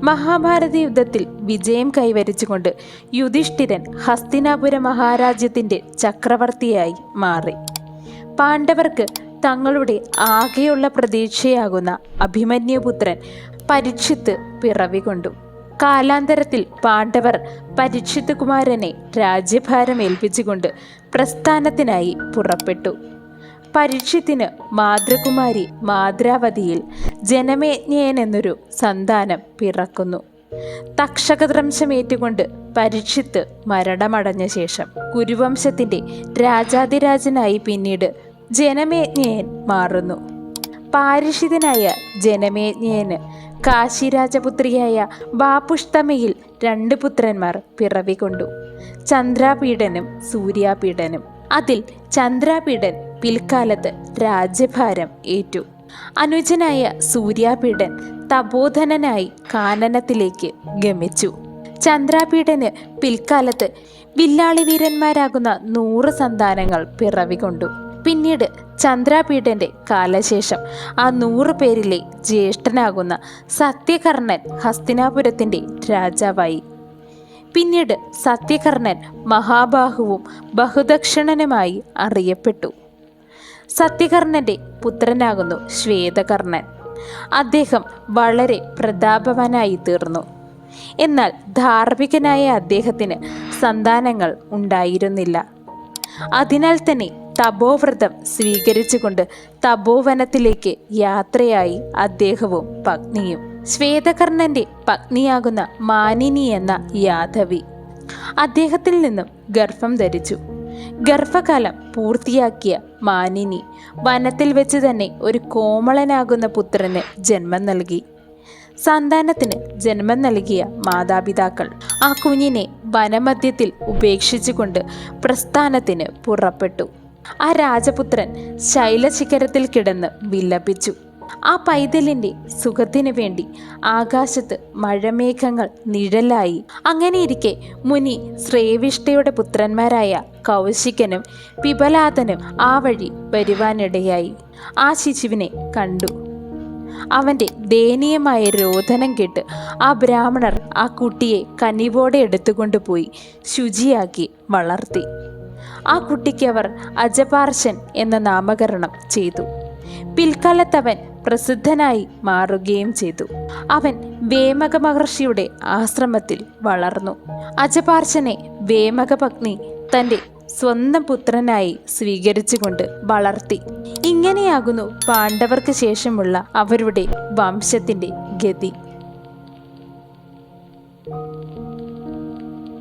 മഹാഭാരത യുദ്ധത്തിൽ വിജയം കൈവരിച്ചുകൊണ്ട് യുധിഷ്ഠിരൻ ഹസ്തിനാപുര മഹാരാജ്യത്തിൻ്റെ ചക്രവർത്തിയായി മാറി. പാണ്ഡവർക്ക് തങ്ങളുടെ ആകെയുള്ള പ്രതീക്ഷയാകുന്ന അഭിമന്യുപുത്രൻ പരീക്ഷിത്ത് പിറവികൊണ്ടു. കാലാന്തരത്തിൽ പാണ്ഡവർ പരീക്ഷിത്ത് കുമാരനെ രാജ്യഭാരം ഏൽപ്പിച്ചുകൊണ്ട് പ്രസ്ഥാനത്തിനായി പുറപ്പെട്ടു. പരീക്ഷിത്തിന് മാതൃകുമാരി മാദ്രാവതിയിൽ ജനമേജ്ഞയൻ എന്നൊരു സന്താനം പിറക്കുന്നു. തക്ഷകദ്രംശമേറ്റുകൊണ്ട് പരീക്ഷിത്ത് മരണമടഞ്ഞ ശേഷം കുരുവംശത്തിൻ്റെ രാജാതിരാജനായി പിന്നീട് ജനമേജ്ഞയൻ മാറുന്നു. പാരിഷിതനായ ജനമേജ്ഞയന് കാശിരാജപുത്രിയായ ബാപുഷ്തമയിൽ 2 പുത്രന്മാർ പിറവികൊണ്ടു, ചന്ദ്രാപീഡനും സൂര്യാപീഡനും. അതിൽ ചന്ദ്രാപീഡൻ പിൽക്കാലത്ത് രാജ്യഭാരം ഏറ്റു. അനുജനായ സൂര്യാപീഡൻ തപോധനനായി കാനനത്തിലേക്ക് ഗമിച്ചു. ചന്ദ്രാപീഡന് പിൽക്കാലത്ത് വില്ലാളി വീരന്മാരാകുന്ന 100 സന്താനങ്ങൾ പിറവികൊണ്ടു. പിന്നീട് ചന്ദ്രാപീഡന്റെ കാലശേഷം ആ 100 പേരിലെ ജ്യേഷ്ഠനാകുന്ന സത്യകർണൻ ഹസ്തിനാപുരത്തിൻ്റെ രാജാവായി. പിന്നീട് സത്യകർണൻ മഹാബാഹുവും ബഹുദക്ഷണനുമായി അറിയപ്പെട്ടു. സത്യകർണന്റെ പുത്രനാകുന്നു ശ്വേതകർണൻ. അദ്ദേഹം വളരെ പ്രതാപവാനായി തീർന്നു. എന്നാൽ ധാർമ്മികനായ അദ്ദേഹത്തിന് സന്താനങ്ങൾ ഉണ്ടായിരുന്നില്ല. അതിനാൽ തന്നെ തപോവ്രതം സ്വീകരിച്ചുകൊണ്ട് തപോവനത്തിലേക്ക് യാത്രയായി അദ്ദേഹവും പത്നിയും. ശ്വേതകർണന്റെ പത്നിയാകുന്ന മാനിനി എന്ന യാദവി അദ്ദേഹത്തിൽ നിന്നും ഗർഭം ധരിച്ചു. ഗർഭകാലം പൂർത്തിയാക്കിയ മാനിനി വനത്തിൽ വെച്ച് തന്നെ ഒരു കോമളനാകുന്ന പുത്രന് ജന്മം നൽകി. സന്താനത്തിന് ജന്മം നൽകിയ മാതാപിതാക്കൾ ആ കുഞ്ഞിനെ വനമധ്യത്തിൽ ഉപേക്ഷിച്ചുകൊണ്ട് പ്രസ്ഥാനത്തിന് പുറപ്പെട്ടു. ആ രാജപുത്രൻ ശൈലശിഖരത്തിൽ കിടന്ന് വിലപിച്ചു. ആ പൈതലിൻ്റെ സുഖത്തിനു വേണ്ടി ആകാശത്ത് മഴമേഘങ്ങൾ നിഴലായി. അങ്ങനെയിരിക്കെ മുനി ശ്രേവിഷ്ഠയുടെ പുത്രന്മാരായ കൗശികനും പിബലാദനും ആ വഴി വരുവാനിടയായി. ആ ശിശുവിനെ കണ്ടു. അവൻ്റെ ദയനീയമായ രോദനം കേട്ട് ആ ബ്രാഹ്മണർ ആ കുട്ടിയെ കനിവോടെ എടുത്തുകൊണ്ടുപോയി ശുചിയാക്കി വളർത്തി. ആ കുട്ടിക്ക് അവർ അജപാർശൻ എന്ന നാമകരണം ചെയ്തു. പിൽക്കാലത്തവൻ പ്രസിദ്ധനായി മാറുകയും ചെയ്തു. അവൻ വേമക മഹർഷിയുടെ ആശ്രമത്തിൽ വളർന്നു. അജപാർശനെ വേമക പത്നി തൻ്റെ സ്വന്തം പുത്രനായി സ്വീകരിച്ചുകൊണ്ട് വളർത്തി. ഇങ്ങനെയാകുന്നു പാണ്ഡവർക്ക് ശേഷമുള്ള അവരുടെ വംശത്തിൻ്റെ ഗതി.